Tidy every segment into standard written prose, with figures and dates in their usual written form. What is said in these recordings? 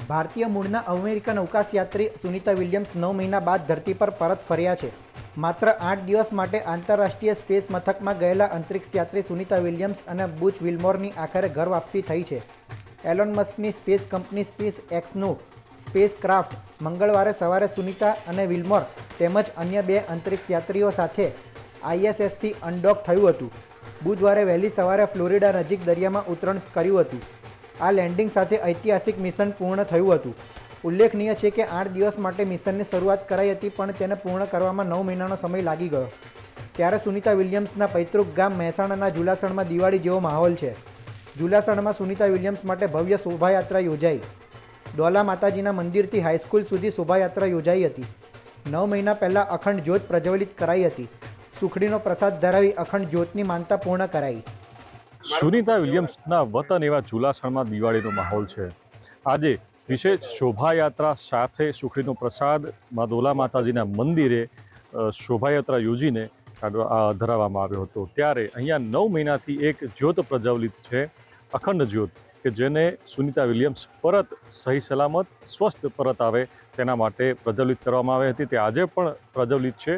ભારતીય મૂળના American અવકાશયાત્રી Sunita Williams 9 મહિના બાદ ધરતી પર પરત ફર્યા છે. માત્ર 8 દિવસ માટે આંતરરાષ્ટ્રીય સ્પેસ મથકમાં ગયેલા અંતરિક્ષયાત્રી સુનિતા વિલિયમ્સ અને બુચ વિલ્મોરની આખરે ઘર વાપસી થઈ છે. એલોન મસ્કની સ્પેસ કંપની સ્પેસ એક્સનું સ્પેસ ક્રાફ્ટ મંગળવારે સવારે સુનિતા અને વિલ્મોર તેમજ અન્ય 2 અંતરિક્ષયાત્રીઓ સાથે ISSથી અનડોક થયું હતું. બુધવારે વહેલી સવારે ફ્લોરિડા નજીક દરિયામાં ઉતરણ કર્યું હતું. આ લેન્ડિંગ સાથે ઐતિહાસિક મિશન પૂર્ણ થયું હતું. ઉલ્લેખનીય છે કે 8 દિવસ માટે મિશનની શરૂઆત કરાઈ હતી, પણ તેને પૂર્ણ કરવામાં 9 મહિનાનો સમય લાગી ગયો. ત્યારે સુનિતા વિલિયમ્સના પૈતૃક ગામ મહેસાણાના જુલાસણમાં દિવાળી જેવો માહોલ છે. જુલાસણમાં સુનિતા વિલિયમ્સ માટે ભવ્ય શોભાયાત્રા યોજાઈ. ડોલા માતાજીના મંદિરથી હાઈસ્કૂલ સુધી શોભાયાત્રા યોજાઈ હતી. 9 મહિના પહેલાં અખંડ જ્યોત પ્રજ્વલિત કરાઈ હતી. સુખડીનો પ્રસાદ ધરાવી અખંડ જ્યોતની માનતા પૂર્ણ કરાઈ. સુનિતા વિલિયમ્સના વતન એવા જુલાસણમાં દિવાળીનો માહોલ છે. આજે વિશેષ શોભાયાત્રા સાથે સુખડીનો પ્રસાદ ડોલા માતાજીના મંદિરે શોભાયાત્રા યોજીને ધરાવવામાં આવ્યો હતો. ત્યારે અહીંયા 9 મહિનાથી એક જ્યોત પ્રજ્વલિત છે, અખંડ જ્યોત, કે જેને સુનિતા વિલિયમ્સ પરત સહી સલામત સ્વસ્થ પરત આવે તેના માટે પ્રજ્વલિત કરવામાં આવી હતી. તે આજે પણ પ્રજ્વલિત છે,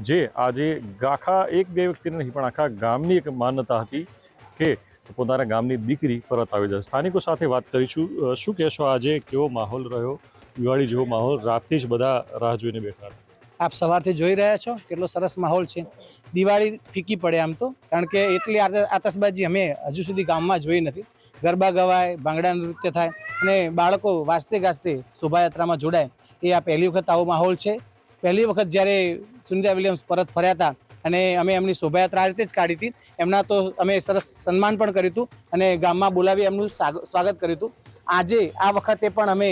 જે આજે આખા 1-2 વ્યક્તિને નહીં પણ આખા ગામની એક માન્યતા હતી કે પોતાના ગામની દીકરી પરત આવી જાય. સ્થાનિકો સાથે વાત કરીશું. શું કહેશો, આજે કેવો માહોલ રહ્યો? દિવાળી જેવો માહોલ, રાતથી જ બધા રાહ જોઈને બેઠા. આપ સવારથી જોઈ રહ્યા છો કેટલો સરસ માહોલ છે. દિવાળી ફીકી પડે આમ તો, કારણ કે એટલી આતશબાજી અમે હજુ સુધી ગામમાં જોઈ નથી. ગરબા ગવાય, ભાંગડા નૃત્ય થાય અને બાળકો વાજતે ગાજતે શોભાયાત્રામાં જોડાય. એ આ પહેલી વખત આવો માહોલ છે. પહેલી વખત જ્યારે સુનિતા વિલિયમ્સ પરત ફર્યા હતા અને અમે એમની શોભાયાત્રા આ રીતે જ કાઢી હતી. એમના તો અમે સરસ સન્માન પણ કર્યું હતું અને ગામમાં બોલાવી એમનું સ્વાગત કર્યું હતું. આજે આ વખતે પણ અમે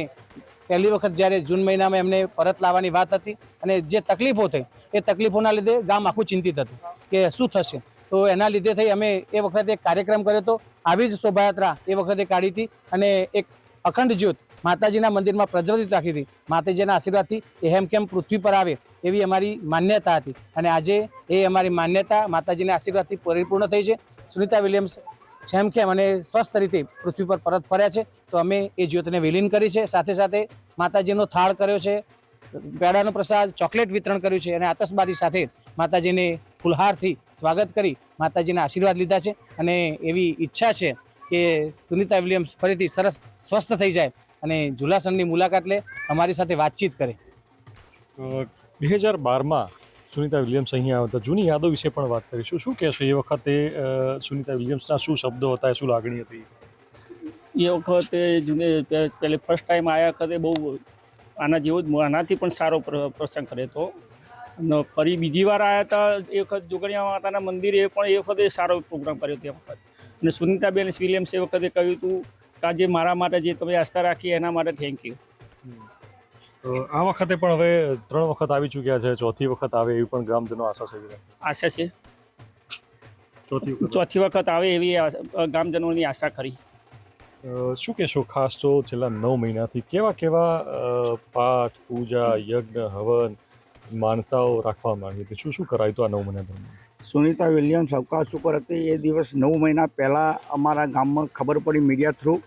પહેલી વખત જ્યારે જૂન મહિનામાં એમને પરત લાવવાની વાત હતી અને જે તકલીફો થઈ એ તકલીફોના લીધે ગામ આખું ચિંતિત હતું કે શું થશે. તો એના લીધે થઈ અમે એ વખતે એક કાર્યક્રમ કર્યો હતો. આવી જ શોભાયાત્રા એ વખતે કાઢી હતી અને એક અખંડ જ્યોત માતાજીના મંદિરમાં પ્રજ્વલિત રાખી હતી. માતાજીના આશીર્વાદથી એ હેમખેમ પૃથ્વી પર આવે એવી અમારી માન્યતા હતી અને આજે એ અમારી માન્યતા માતાજીના આશીર્વાદથી પરિપૂર્ણ થઈ છે. સુનિતા વિલિયમ્સ હેમખેમ અને સ્વસ્થ રીતે પૃથ્વી પર પરત ફર્યા છે. તો અમે એ જ્યોતને વિલીન કરી છે. સાથે સાથે માતાજીનો થાળ કર્યો છે, પેડાનો પ્રસાદ, ચોકલેટ વિતરણ કર્યું છે અને આતશબાજી સાથે માતાજીને ફુલહારથી સ્વાગત કરી માતાજીના આશીર્વાદ લીધા છે. અને એવી ઈચ્છા છે કે સુનિતા વિલિયમ્સ ફરીથી સરસ સ્વસ્થ થઈ જાય અને જુલાસણની મુલાકાત લે, અમારી સાથે વાતચીત કરે. 2012માં સુનિતા વિલિયમ્સ અહીંયા આવ્યા હતા. જૂની યાદો વિશે પણ વાત કરીશું. શું કહેશો, એ વખતે સુનિતા વિલિયમ્સના શું શબ્દો હતા, શું લાગણી હતી? એ વખતે પહેલે ફર્સ્ટ ટાઈમ આવ્યા વખતે બહુ આના જેવો જ આનાથી પણ સારો પ્રસંગ કર્યો હતો. અને ફરી બીજી વાર આવ્યા હતા એ વખત જોગણિયા માતાના મંદિરે પણ એ વખતે સારો પ્રોગ્રામ કર્યો હતો. એ વખત અને સુનિતાબેન વિલિયમ્સ એ વખતે કહ્યું હતું કે આજે મારા માટે જે તમે આસ્થા રાખી એના માટે થેન્ક યુ. આ વખતે પણ હવે 3 વખત આવી ચૂક્યા છે, 4થી વખત આવે એવી પણ ગ્રામજનો આશા છે. આશા છે ચોથી વખત આવે એવી ગામજનોની આશા ખરી. શું કહેશો, ખાસ તો છેલ્લા 9 મહિનાથી કેવા પાઠ, પૂજા, યજ્ઞ, હવન, માનતાઓ રાખવામાં આવી હતી? શું કરાયું હતું આ 9 મહિના દરમિયાન? સુનિતા વિલિયમ્સ અવકાશ ઉપર હતી એ દિવસ 9 મહિના પહેલાં અમારા ગામમાં ખબર પડી મીડિયા થ્રુ.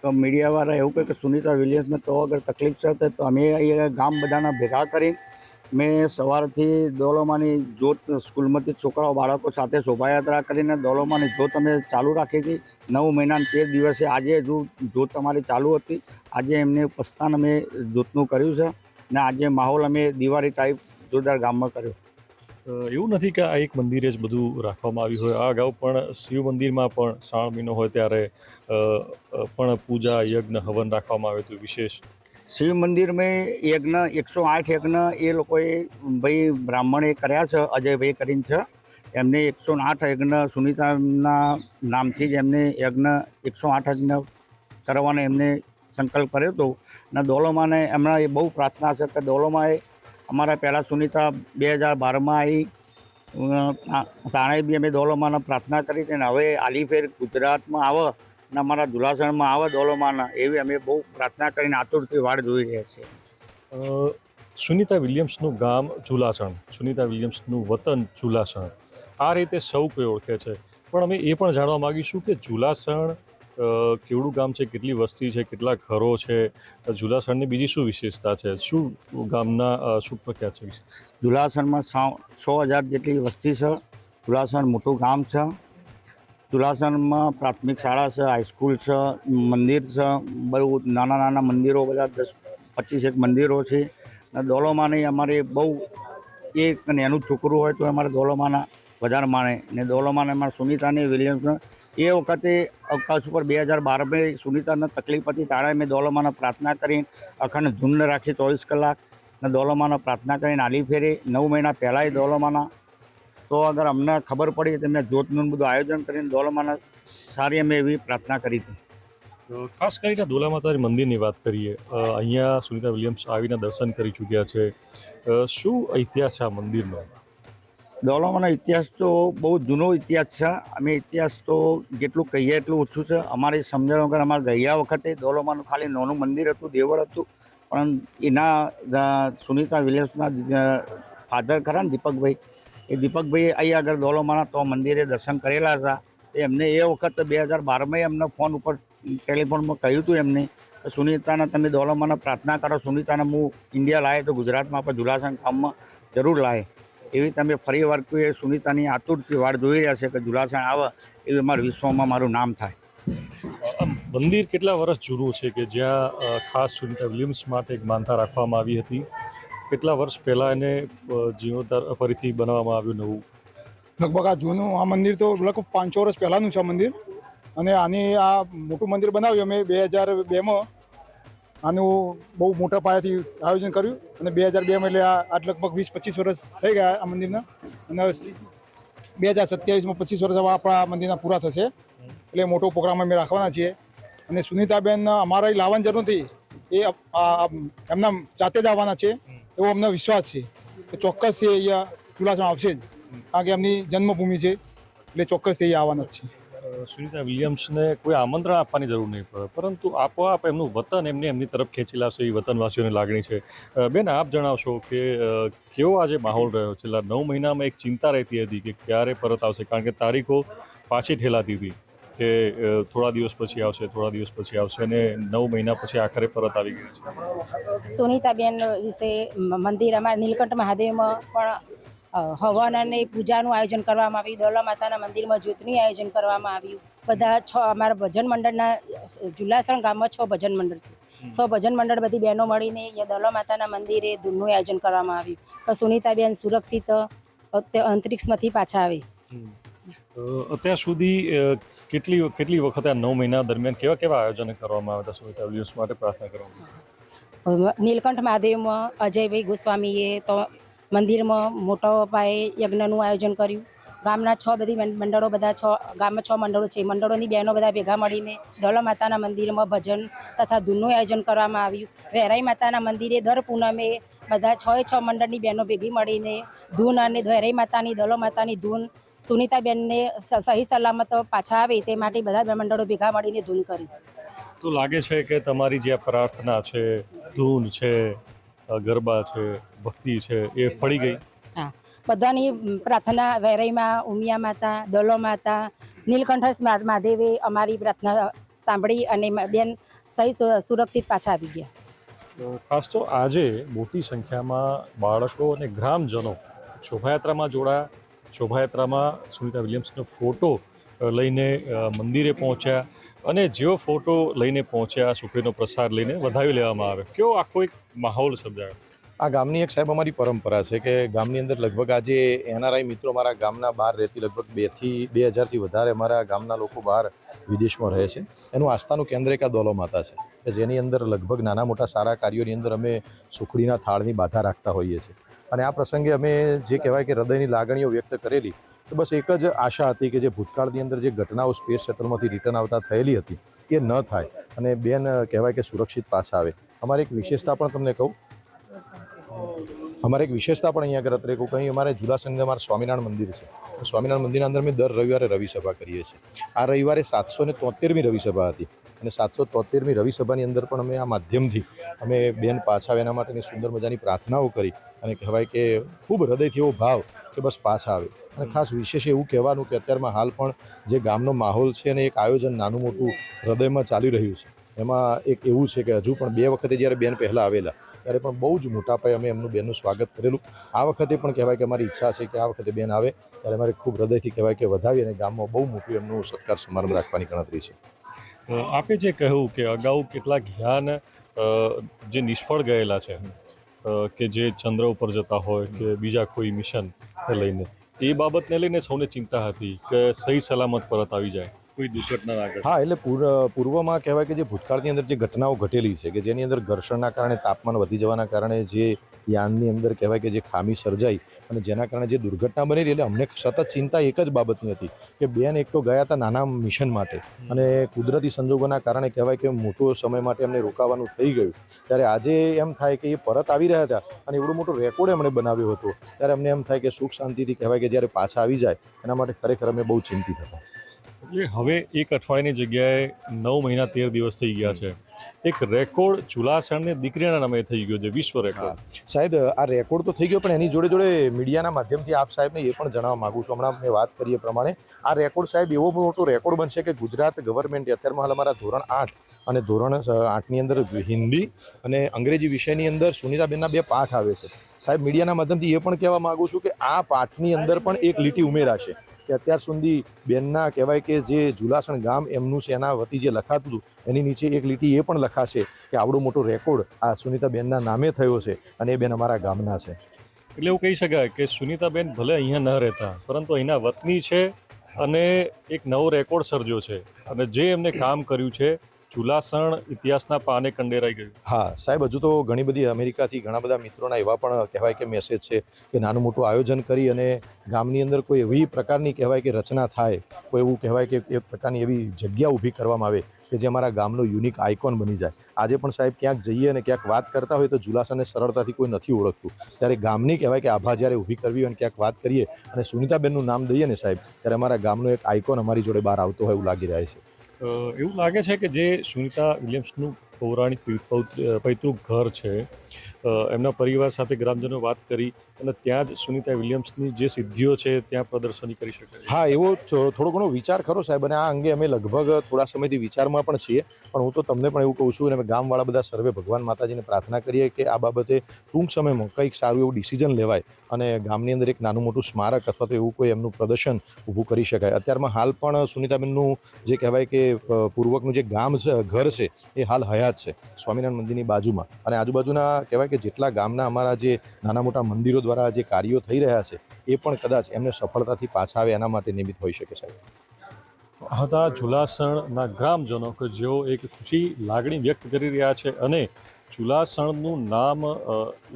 તો મીડિયાવાળા એવું કહે કે સુનિતા વિલિયમ્સને તો અગર તકલીફ છે તો અમે અહીંયા ગામ બધાના ભેગા કરીને મેં સવારથી દોલોમાની જ્યોત સ્કૂલમાંથી છોકરાઓ બાળકો સાથે શોભાયાત્રા કરીને દોલોમાની જ્યોત અમે ચાલુ રાખી હતી. 9 મહિનાના તે દિવસે આજે હજુ જ્યોત અમારી ચાલુ હતી. આજે એમને પ્રસ્થાન અમે જ્યોતનું કર્યું છે ને આજે માહોલ અમે દિવાળી ટાઈપ જોરદાર ગામમાં કર્યો. એવું નથી કે આ એક મંદિરે જ બધું રાખવામાં આવ્યું હોય. આ અગાઉ પણ શિવ મંદિરમાં પણ શ્રાવણ મહિનો હોય ત્યારે પણ પૂજા, યજ્ઞ, હવન રાખવામાં આવ્યું હતું વિશેષ. શિવ મંદિરમાં યજ્ઞ 108 યજ્ઞ એ લોકોએ ભાઈ બ્રાહ્મણે કર્યા છે, અજયભાઈ કરીને છે. એમને 108 યજ્ઞ સુનિતાના નામથી જ એમને યજ્ઞ 108 યજ્ઞ કરવાનો એમને સંકલ્પ કર્યો હતો. અને દોલોમાને એમના એ બહુ પ્રાર્થના છે કે દોલોમાએ અમારા પહેલાં સુનિતા 2012માં આવી, તાણે બી અમે દોલોમાને પ્રાર્થના કરી હતી. અને હવે આલી ફેર ગુજરાતમાં આવે અને અમારા જુલાસણમાં આવે દોલોમાના, એવી અમે બહુ પ્રાર્થના કરીને આતુરથી વાડ જોઈ રહ્યા છીએ. સુનિતા વિલિયમ્સનું ગામ જુલાસણ, સુનિતા વિલિયમ્સનું વતન જુલાસણ, આ રીતે સૌ કોઈ ઓળખે છે. પણ અમે એ પણ જાણવા માગીશું કે જુલાસણ કેવડું ગામ છે, કેટલી વસ્તી છે, કેટલા ઘરો છે, ઝુલાસણની બીજી શું વિશેષતા છે, શું ગામના શું પ્રખ્યાત છે? ઝુલાસણમાં 100,000 જેટલી વસ્તી છે. ઝુલાસણ મોટું ગામ છે. ઝુલાસણમાં પ્રાથમિક શાળા છે, હાઈસ્કૂલ છે, મંદિર છે, બહુ નાના નાના મંદિરો, બધા 10-25 મંદિરો છે. અને દોલોમાની અમારે બહુ એક નાનું છોકરું હોય તો અમારે દોલોમાના વધારે માને ને દોલોમાને અમારા સુનિતાની વિલિયમ્સને એ વખતે અવકાશ ઉપર 2012 સુનિતાને તકલીફ હતી તારે મેં દોલોમાને પ્રાર્થના કરીને અખંડ ધૂન રાખી 24 કલાક ને દોલોમાને પ્રાર્થના કરીને આલી ફેરી 9 મહિના પહેલાંય દોલોમાના તો અગર અમને ખબર પડી તો એમને જોતનું બધું આયોજન કરીને દોલોમાને સારી અમે એવી પ્રાર્થના કરી હતી. ખાસ કરીને દોલા માતાજી મંદિરની વાત કરીએ, અહીંયા સુનિતા વિલિયમ્સ આવીને દર્શન કરી ચૂક્યા છે. શું ઇતિહાસ છે આ મંદિરનો? દોલોમાનો ઇતિહાસ તો બહુ જૂનો ઇતિહાસ છે. અમે ઇતિહાસ તો જેટલું કહીએ એટલું ઓછું છે. અમારી સમજણ વગર અમારે ગયા વખતે દોલોમાનું ખાલી નાનું મંદિર હતું, દેવળ હતું, પણ એના સુનિતા વિલિયમ્સના ફાધર ખરા ને દીપકભાઈ, એ દીપકભાઈ અહીં આગળ દોલોમાના તો મંદિરે દર્શન કરેલા હતા. એમને એ વખત 2012 એમને ફોન ઉપર ટેલિફોનમાં કહ્યું હતું એમને કે સુનિતાને તમે દોલોમાને પ્રાર્થના કરો, સુનિતાને હું ઇન્ડિયા લાવે તો ગુજરાતમાં આપણે ઝુલાસણ ગામમાં જરૂર લાવે. એવી તમે ફરી વાર કોઈ સુનિતાની આતુરથી વાટ જોઈ રહ્યા છે કે ઝુલાસણ આવે એવી અમારા વિશ્વમાં મારું નામ થાય. મંદિર કેટલા વર્ષ જૂનું છે કે જ્યાં ખાસ સુનિતા વિલિયમ્સ માટે એક માનતા રાખવામાં આવી હતી? કેટલા વર્ષ પહેલાં એને જીર્ણોદ્ધાર ફરીથી બનાવવામાં આવ્યું નવું? લગભગ આ જૂનું આ મંદિર તો લગભગ 500 વર્ષ પહેલાંનું છે આ મંદિર. અને આની આ મોટું મંદિર બનાવ્યું અમે 2002માં. આનું બહુ મોટા પાયાથી આયોજન કર્યું અને 2002માં એટલે આ લગભગ 20-25 વર્ષ થઈ ગયા આ મંદિરના. અને 2027માં 25 વર્ષ આપણા મંદિરના પૂરા થશે એટલે મોટો પ્રોગ્રામ અમે રાખવાના છીએ. અને સુનિતાબેન અમારા લાવવાની જરૂર નથી, એ એમના જાતે જ આવવાના છે એવો અમને વિશ્વાસ છે કે ચોક્કસ એ અહીંયા ઝુલાસણ આવશે જ, કારણ કે એમની જન્મભૂમિ છે એટલે ચોક્કસ એ આવવાના જ છે. સુનિતા વિલિયમ્સને કોઈ આમંત્રણ આપવાની જરૂર નહીં પડે, પરંતુ આપોઆપ એમનું વતન એમની તરફ ખેંચી લાવશે એ વતનવાસીઓની લાગણી છે. બેન, આપ જણાવશો કે કેવો આજે માહોલ રહ્યો? છેલ્લા 9 મહિનામાં એક ચિંતા રહેતી હતી કે ક્યારે પરત આવશે, કારણ કે તારીખો પાછી ઠેલાતી હતી કે થોડા દિવસ પછી આવશે અને 9 મહિના પછી આખરે પરત આવી ગયા છે. સુનિતાબેન વિશે મંદિર અમારા નીલકંઠ મહાદેવમાં પણ હવન અને પૂજાનું આયોજન કરવામાં આવ્યું. દોલા માતાના મંદિરમાં જ્યોતનું આયોજન કરવામાં આવ્યું. બધા 6 અમારા ભજન મંડળના ઝુલાસણ ગામમાં 6 ભજન મંડળ છે. 6 ભજન મંડળ બધી બહેનો મળીને અહીંયા દોલા માતાના મંદિરે ધૂનનું આયોજન કરવામાં આવ્યું કે સુનિતાબેન સુરક્ષિત અંતરિક્ષમાંથી પાછા આવે. અત્યાર સુધી કેટલી વખત આ 9 મહિના દરમિયાન કેવા આયોજન કરવામાં આવ્યા હતા સુનિતા વિલિયમ્સ માટે પ્રાર્થના કરવામાં? નીલકંઠ મહાદેવમાં અજયભાઈ ગોસ્વામીએ તો મંદિરમાં મોટા પાયે યજ્ઞનું આયોજન કર્યું. ગામના 6 બધી મંડળો, ગામમાં 6 મંડળો છે, મંડળોની બહેનો બધા ભેગા મળીને દોલા માતાના મંદિરમાં ભજન તથા ધૂનનું આયોજન કરવામાં આવ્યું. વેરાઈ માતાના મંદિરે દર પૂનમે બધા 6 મંડળની બહેનો ભેગી મળીને ધૂન અને વેરાઈ માતાની, દોલા માતાની ધૂન સુનિતાબેનને સહી સલામત પાછા આવે તે માટે બધા મંડળો ભેગા મળીને ધૂન કરી. તો લાગે છે કે તમારી જે પ્રાર્થના છે, ધૂન છે, ગરબા છે, ભક્તિ છે, એ ફળી ગઈ? હા, બધાની પ્રાર્થના વેરાઈમાં ઉમિયા માતા, દોલો માતા, નીલકંઠ મહાદેવે અમારી પ્રાર્થના સાંભળી અને બેન સહી સુરક્ષિત પાછા આવી ગયા. ખાસ તો આજે મોટી સંખ્યામાં બાળકો અને ગ્રામજનો શોભાયાત્રામાં જોડાયા. શોભાયાત્રામાં સુનિતા વિલિયમ્સનો ફોટો લઈને મંદિરે પહોંચ્યા અને જેવો ફોટો લઈને પહોંચ્યા સુખડીનો પ્રસાદ લઈને વધાવી લેવામાં આવ્યો. કેવો આખો એક માહોલ સર્જાયો? આ ગામની એક સાહેબ અમારી પરંપરા છે કે ગામની અંદર લગભગ આજે એનઆરઆઈ મિત્રો અમારા ગામના બહાર રહેતી લગભગ 2,000થી વધારે અમારા ગામના લોકો બહાર વિદેશમાં રહે છે. એનું આસ્થાનું કેન્દ્ર એક આ દોલો માતા છે કે જેની અંદર લગભગ નાના મોટા સારા કાર્યોની અંદર અમે સુખડીના થાળની બાધા રાખતા હોઈએ છીએ. અને આ પ્રસંગે અમે જે કહેવાય કે હૃદયની લાગણીઓ વ્યક્ત કરેલી તો બસ એક જ આશા હતી કે જે ભૂતકાળની અંદર જે ઘટનાઓ સ્પેસ શટલમાંથી રિટર્ન આવતા થયેલી હતી એ ન થાય અને બેન કહેવાય કે સુરક્ષિત પાછા આવે. અમારી એક વિશેષતા પણ તમને કહું, અહીંયા આગળ અત્યારે કહું કંઈ અમારે ઝુલાસણની અમારા સ્વામિનારાયણ મંદિર છે. સ્વામિનારાયણ મંદિરના અંદર અમે દર રવિવારે રવિસભા કરીએ છીએ. આ રવિવારે 773મી રવિસભા હતી અને 773મી રવિસભાની અંદર પણ અમે આ માધ્યમથી અમે બેન પાછા આવે એના માટેની સુંદર મજાની પ્રાર્થનાઓ કરી અને કહેવાય કે ખૂબ હૃદયથી એવો ભાવ કે બસ પાછા આવે. અને ખાસ વિશેષ એવું કહેવાનું કે અત્યારમાં હાલ પણ જે ગામનો માહોલ છે અને એક આયોજન નાનું મોટું હૃદયમાં ચાલી રહ્યું છે. એમાં એક એવું છે કે હજુ પણ 2 વખતે જ્યારે બેન પહેલાં આવેલા ત્યારે પણ બહુ જ મોટા પાયે અમે એમનું બેનનું સ્વાગત કરેલું. આ વખતે પણ કહેવાય કે અમારી ઈચ્છા છે કે આ વખતે બેન આવે ત્યારે અમારે ખૂબ હૃદયથી કહેવાય કે વધાવી અને ગામમાં બહુ મોટું એમનું સત્કાર સમારંભ રાખવાની ગણતરી છે. આપે જે કહ્યું કે અગાઉ કેટલાક યાન જે નિષ્ફળ ગયેલા છે કે જે ચંદ્ર ઉપર જતા હોય કે બીજા કોઈ મિશન લઈને, એ બાબતને લઈને સૌને ચિંતા હતી કે સહી સલામત પરત આવી જાય, કોઈ દુર્ઘટના ના ઘટે. હા, એટલે પૂર્વમાં કહેવાય કે જે ભૂતકાળની અંદર જે ઘટનાઓ ઘટેલી છે કે જેની અંદર ઘર્ષણના કારણે તાપમાન વધી જવાના કારણે જે યાનની અંદર કહેવાય કે જે ખામી સર્જાઈ અને જેના કારણે જે દુર્ઘટના બનેલી, એટલે અમને સતત ચિંતા એક જ બાબતની હતી કે બેન એક તો ગયા હતા નાના મિશન માટે અને કુદરતી સંજોગોના કારણે કહેવાય કે મોટો સમય માટે એમને રોકાવાનું થઈ ગયું. ત્યારે આજે એમ થાય કે એ પરત આવી રહ્યા હતા અને એવડો મોટો રેકોર્ડ એમણે બનાવ્યો હતો ત્યારે અમને એમ થાય કે સુખ શાંતિથી કહેવાય કે જ્યારે પાછા આવી જાય એના માટે ખરેખર અમે બહુ ચિંતિત હતા. એટલે હવે 1 અઠવાડિયાની જગ્યાએ 9 મહિના 13 દિવસ થઈ ગયા છે. એક રેકોર્ડ ચુલાસણની દીકરીના નામે થઈ ગયો છે, વિશ્વ રેકોર્ડ. સાહેબ, આ રેકોર્ડ તો થઈ ગયો, પણ એની જોડે જોડે મીડિયાના માધ્યમથી આપ સાહેબને એ પણ જણાવવા માગું છું. હમણાં મેં વાત કરી એ પ્રમાણે આ રેકોર્ડ સાહેબ એવો મોટો રેકોર્ડ બનશે કે ગુજરાત ગવર્મેન્ટે અત્યારમાં હાલ અમારા ધોરણ 8 અને ધોરણ 8ની અંદર હિન્દી અને અંગ્રેજી વિષયની અંદર સુનિતાબેનના 2 પાઠ આવે છે. સાહેબ, મીડિયાના માધ્યમથી એ પણ કહેવા માગું છું કે આ પાઠની અંદર પણ એક લીટી ઉમેરાશે કે અત્યાર સુધી બેનના કહેવાય કે જે જુલાસણ ગામ એમનું છે એના વતી જે લખાતું હતું એની નીચે એક લીટી એ પણ લખાશે કે આવડો મોટો રેકોર્ડ આ સુનિતાબેનના નામે થયો છે અને એ બેન અમારા ગામના છે. એટલે એવું કહી શકાય કે સુનિતાબેન ભલે અહીંયા ન રહેતા પરંતુ અહીંના વતની છે અને એક નવો રેકોર્ડ સર્જ્યો છે અને જે એમને કામ કર્યું છે ચુલાસણ ઇતિહાસના પાને કંડેરાઈ ગયું. હા સાહેબ, હજુ તો ઘણી બધી અમેરિકાથી ઘણા બધા મિત્રોના એવા પણ કહેવાય કે મેસેજ છે કે નાનું મોટું આયોજન કરી અને ગામની અંદર કોઈ એવી પ્રકારની કહેવાય કે રચના થાય, કોઈ એવું કહેવાય કે એક પ્રકારની એવી જગ્યા ઊભી કરવામાં આવે કે જે અમારા ગામનો યુનિક આઇકોન બની જાય. આજે પણ સાહેબ ક્યાંક જઈએ અને ક્યાંક વાત કરતા હોય તો જુલાસણને સરળતાથી કોઈ નથી ઓળખતું, ત્યારે ગામની કહેવાય કે આભા જ્યારે ઊભી કરવી હોય અને ક્યાંક વાત કરીએ અને સુનિતાબેનનું નામ દઈએ ને સાહેબ, ત્યારે અમારા ગામનો એક આઇકોન અમારી જોડે બહાર આવતો હોય એવું લાગી રહ્યા છે. એવું લાગે છે કે જે સુનિતા વિલિયમ્સનું પૌરાણિક પૈતૃક ઘર છે, એમના પરિવાર સાથે ગ્રામજનો વાત કરી અને ત્યાં જ સુનિતા વિલિયમ્સની જે સિદ્ધિઓ છે ત્યાં પ્રદર્શની કરી શકે. હા, એવો થોડો ઘણો વિચાર ખરો સાહેબ, અને આ અંગે અમે લગભગ થોડા સમયથી વિચારમાં પણ છીએ. પણ હું તો તમને પણ એવું કહું છું અને ગામવાળા બધા સર્વે ભગવાન માતાજીને પ્રાર્થના કરીએ કે આ બાબતે ટૂંક સમયમાં કંઈક સારું એવું ડિસિઝન લેવાય અને ગામની અંદર એક નાનું મોટું સ્મારક અથવા તો એવું કોઈ એમનું પ્રદર્શન ઊભું કરી શકાય. અત્યારમાં હાલ પણ સુનિતાબેનનું જે કહેવાય કે પૂર્વકનું જે ગામ છે, ઘર છે, એ હાલ હયાત છે સ્વામિનારાયણ મંદિરની બાજુમાં. અને આજુબાજુના કહેવાય કે જેટલા ગામના અમારા જે નાના મોટા મંદિરો દ્વારા જે કાર્યો થઈ રહ્યા છે એ પણ કદાચ એમને સફળતાથી પાછા આવે એના માટે નિમિત્ત હોઈ શકે સાહેબ. હતા ચુલાસણના ગ્રામજનો કે જેઓ એક ખુશી લાગણી વ્યક્ત કરી રહ્યા છે અને ચુલાસણનું નામ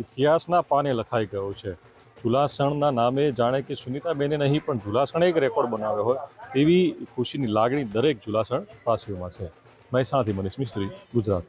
ઇતિહાસના પાને લખાઈ ગયું છે. ચુલાસણના નામે જાણે કે સુનિતાબેને નહીં પણ ચુલાસણે એક રેકોર્ડ બનાવ્યો હોય તેવી ખુશીની લાગણી દરેક ચુલાસણ વાસીઓમાં છે. મહેસાણાથી મનીષ મિસ્ત્રી, ગુજરાત.